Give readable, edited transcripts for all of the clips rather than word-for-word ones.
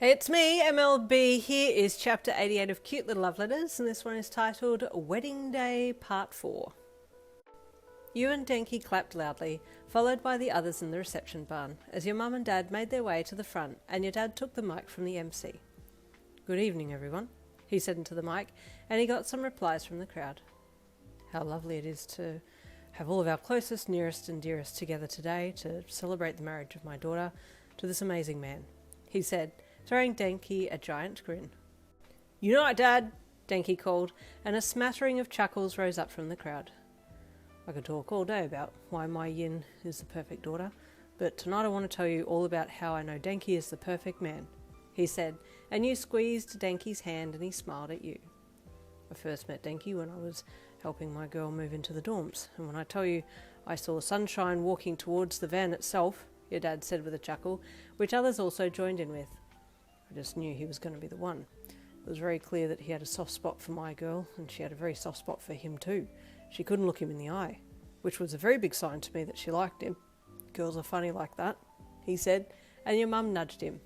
Hey, it's me, MLB. Here is chapter 88 of Cute Little Love Letters, and this one is titled Wedding Day Part 4. You and Denki clapped loudly, followed by the others in the reception barn, as your mum and dad made their way to the front and your dad took the mic from the MC. Good evening, everyone, he said into the mic, and he got some replies from the crowd. How lovely it is to have all of our closest, nearest and dearest together today to celebrate the marriage of my daughter to this amazing man, he said, throwing Denki a giant grin. You know it, Dad, Denki called, and a smattering of chuckles rose up from the crowd. I could talk all day about why my yin is the perfect daughter, but tonight I want to tell you all about how I know Denki is the perfect man, he said, and you squeezed Denki's hand and he smiled at you. I first met Denki when I was helping my girl move into the dorms, and when I tell you I saw sunshine walking towards the van itself, your dad said with a chuckle, which others also joined in with. I just knew he was going to be the one. It was very clear that he had a soft spot for my girl, and she had a very soft spot for him too. She couldn't look him in the eye, which was a very big sign to me that she liked him. Girls are funny like that, he said, and your mum nudged him.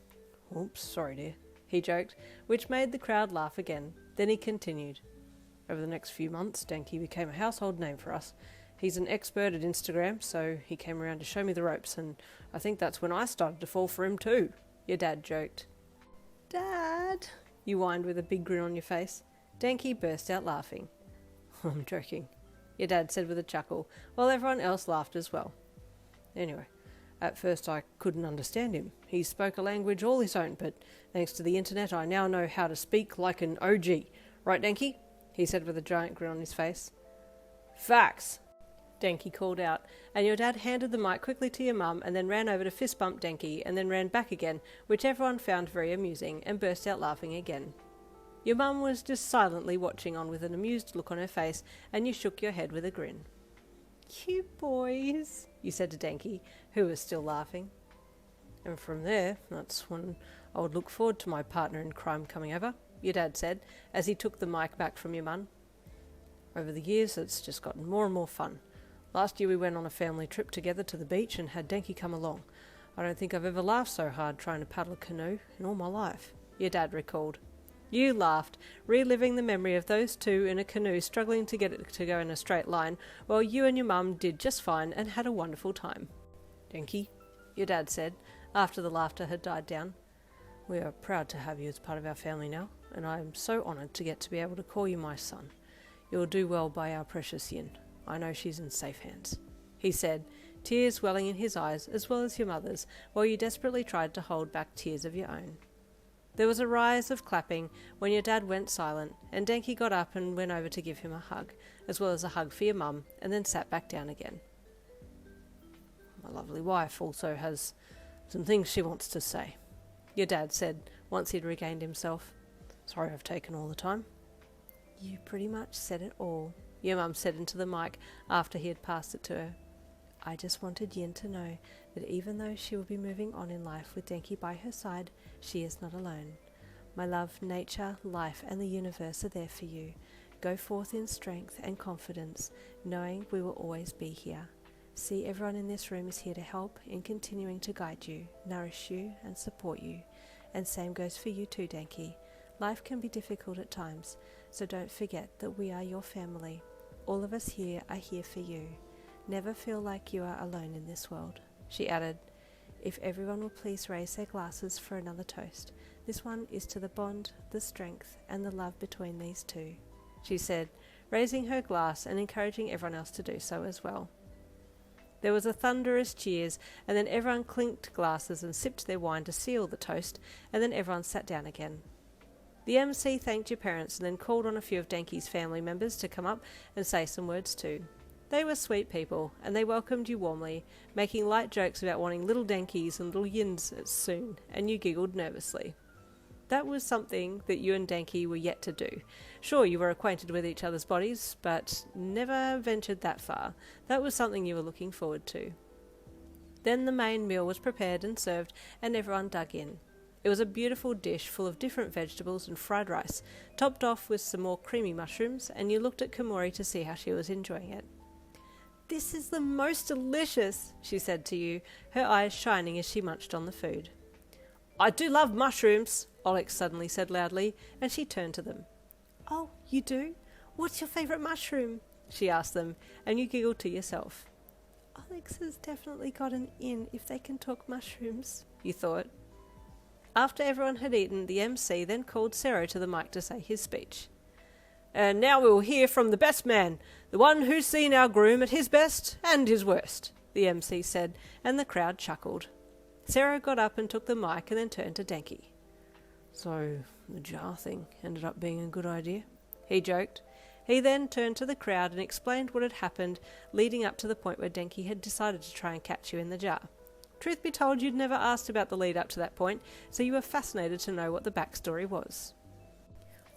Oops, sorry dear, he joked, which made the crowd laugh again. Then he continued. Over the next few months, Denki became a household name for us. He's an expert at Instagram, so he came around to show me the ropes, and I think that's when I started to fall for him too, your dad joked. Dad, you whined with a big grin on your face. Denki burst out laughing. I'm joking, your dad said with a chuckle, while everyone else laughed as well. Anyway, at first I couldn't understand him. He spoke a language all his own, but thanks to the internet I now know how to speak like an OG. Right, Denki? He said with a giant grin on his face. Facts, Denki called out, and your dad handed the mic quickly to your mum and then ran over to fist bump Denki and then ran back again, which everyone found very amusing and burst out laughing again. Your mum was just silently watching on with an amused look on her face, and you shook your head with a grin. Cute boys, you said to Denki, who was still laughing. And from there, that's when I would look forward to my partner in crime coming over, your dad said, as he took the mic back from your mum. Over the years, it's just gotten more and more fun. Last year we went on a family trip together to the beach and had Denki come along. I don't think I've ever laughed so hard trying to paddle a canoe in all my life, your dad recalled. You laughed, reliving the memory of those two in a canoe struggling to get it to go in a straight line, while you and your mum did just fine and had a wonderful time. Denki, your dad said, after the laughter had died down. We are proud to have you as part of our family now, and I am so honoured to get to be able to call you my son. You will do well by our precious Yin. I know she's in safe hands, he said, tears welling in his eyes as well as your mother's, while you desperately tried to hold back tears of your own. There was a rise of clapping when your dad went silent, and Denki got up and went over to give him a hug, as well as a hug for your mum, and then sat back down again. My lovely wife also has some things she wants to say, your dad said once he'd regained himself. Sorry I've taken all the time. You pretty much said it all, your mum said into the mic after he had passed it to her. I just wanted Yin to know that even though she will be moving on in life with Denki by her side, she is not alone. My love, nature, life and the universe are there for you. Go forth in strength and confidence, knowing we will always be here. See, everyone in this room is here to help in continuing to guide you, nourish you and support you. And same goes for you too, Denki. Life can be difficult at times, so don't forget that we are your family. All of us here are here for you. Never feel like you are alone in this world, she added. If everyone will please raise their glasses for another toast. This one is to the bond, the strength, and the love between these two, she said, raising her glass and encouraging everyone else to do so as well. There was a thunderous cheers, and then everyone clinked glasses and sipped their wine to seal the toast, and then everyone sat down again. The MC thanked your parents and then called on a few of Denki's family members to come up and say some words too. They were sweet people, and they welcomed you warmly, making light jokes about wanting little Denkis and little Yins soon, and you giggled nervously. That was something that you and Denki were yet to do. Sure, you were acquainted with each other's bodies, but never ventured that far. That was something you were looking forward to. Then the main meal was prepared and served, and everyone dug in. It was a beautiful dish full of different vegetables and fried rice, topped off with some more creamy mushrooms, and you looked at Komori to see how she was enjoying it. This is the most delicious, she said to you, her eyes shining as she munched on the food. I do love mushrooms, Alex suddenly said loudly, and she turned to them. Oh, you do? What's your favourite mushroom? She asked them, and you giggled to yourself. Alex has definitely got an in if they can talk mushrooms, you thought. After everyone had eaten, the MC then called Sero to the mic to say his speech. And now we will hear from the best man, the one who's seen our groom at his best and his worst, the MC said, and the crowd chuckled. Sero got up and took the mic and then turned to Denki. So, the jar thing ended up being a good idea, he joked. He then turned to the crowd and explained what had happened leading up to the point where Denki had decided to try and catch you in the jar. Truth be told, you'd never asked about the lead up to that point, so you were fascinated to know what the backstory was.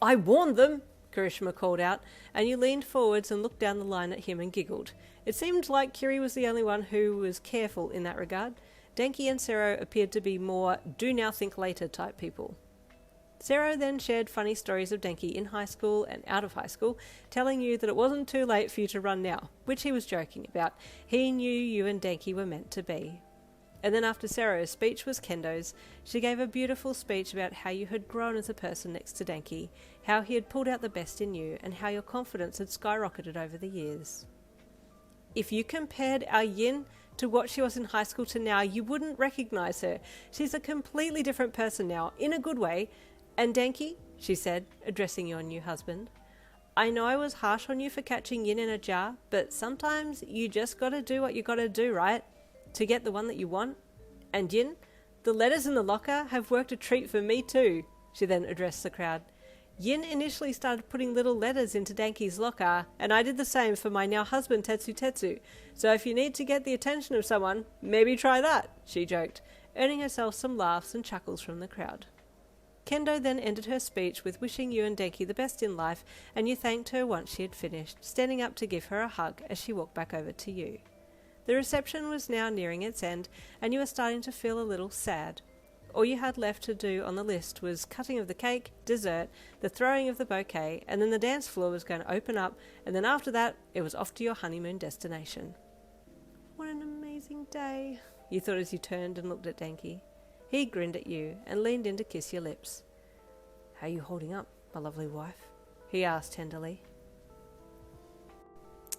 I warned them, Kirishima called out, and you leaned forwards and looked down the line at him and giggled. It seemed like Kiri was the only one who was careful in that regard. Denki and Sero appeared to be more do now think later type people. Sero then shared funny stories of Denki in high school and out of high school, telling you that it wasn't too late for you to run now, which he was joking about. He knew you and Denki were meant to be. And then after Sero's speech was Kendo's, she gave a beautiful speech about how you had grown as a person next to Denki, how he had pulled out the best in you, and how your confidence had skyrocketed over the years. If you compared our Yin to what she was in high school to now, you wouldn't recognise her. She's a completely different person now, in a good way. And Denki, she said, addressing your new husband, I know I was harsh on you for catching Yin in a jar, but sometimes you just gotta do what you gotta do, right? To get the one that you want. And Yin, the letters in the locker have worked a treat for me too, she then addressed the crowd. Yin initially started putting little letters into Denki's locker, and I did the same for my now husband Tetsu. So if you need to get the attention of someone, maybe try that, she joked, earning herself some laughs and chuckles from the crowd. Kendo then ended her speech with wishing you and Denki the best in life, and you thanked her once she had finished, standing up to give her a hug as she walked back over to you. The reception was now nearing its end, and you were starting to feel a little sad. All you had left to do on the list was cutting of the cake, dessert, the throwing of the bouquet, and then the dance floor was going to open up, and then after that, it was off to your honeymoon destination. What an amazing day, you thought as you turned and looked at Denki. He grinned at you and leaned in to kiss your lips. How are you holding up, my lovely wife? He asked tenderly.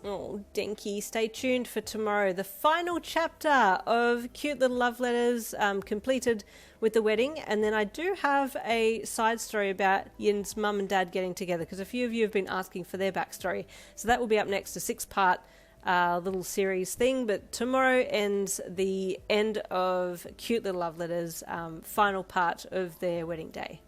Oh, Denki, stay tuned for tomorrow. The final chapter of Cute Little Love Letters completed with the wedding. And then I do have a side story about Yin's mum and dad getting together, because a few of you have been asking for their backstory. So that will be up next, a 6-part little series thing. But tomorrow ends the end of Cute Little Love Letters' final part of their wedding day.